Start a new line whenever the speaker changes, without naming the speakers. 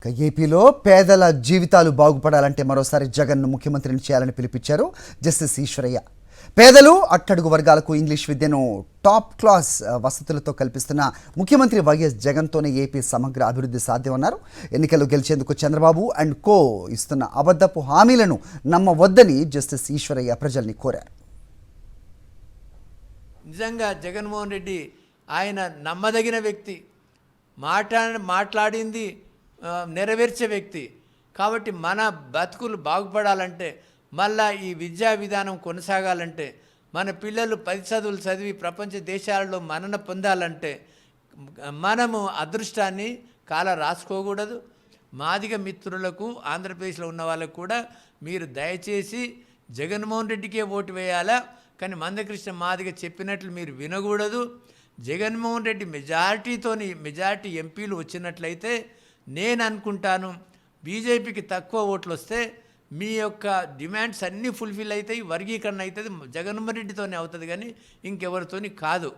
ఏపీలో పేదల జీవితాలు బాగుపడాలంటే మరోసారి జగన్ను ముఖ్యమంత్రిని చేయాలని పిలిపించారు జస్టిస్ ఈశ్వరయ్య. పేదలు అట్టడుగు వర్గాలకు ఇంగ్లీష్ విద్యను టాప్ క్లాస్ వసతులతో కల్పిస్తున్న ముఖ్యమంత్రి వైఎస్ జగన్తోనే ఏపీ సమగ్ర అభివృద్ధి సాధ్యమన్నారు. ఎన్నికలు గెలిచేందుకు చంద్రబాబు అండ్ కో ఇస్తున్న అబద్ధపు హామీలను నమ్మవద్దని జస్టిస్ ఈశ్వరయ్య ప్రజల్ని కోరారు.
నిజంగా జగన్మోహన్ రెడ్డి ఆయన నమ్మదగిన వ్యక్తి, మాట్లాడింది నెరవేర్చే వ్యక్తి. కాబట్టి మన బతుకులు బాగుపడాలంటే, మళ్ళా ఈ విద్యా విధానం కొనసాగాలంటే, మన పిల్లలు 10 చదువులు చదివి ప్రపంచ దేశాలలో మన్నన పొందాలంటే మనము అదృష్టాన్ని కాల రాసుకోకూడదు. మాదిగ మిత్రులకు, ఆంధ్రప్రదేశ్లో ఉన్న వాళ్ళకు కూడా మీరు దయచేసి జగన్మోహన్ రెడ్డికే ఓటు వేయాలా, కానీ మందకృష్ణ మాదిగ చెప్పినట్లు మీరు వినకూడదు. జగన్మోహన్ రెడ్డి మెజారిటీ ఎంపీలు వచ్చినట్లయితే నేను అనుకుంటాను బీజేపీకి తక్కువ ఓట్లు వస్తే మీ యొక్క డిమాండ్స్ అన్నీ ఫుల్ఫిల్ అవుతాయి, వర్గీకరణ అవుతుంది. జగన్మోహన్ రెడ్డితోనే అవుతుంది కానీ ఇంకెవరితోని కాదు.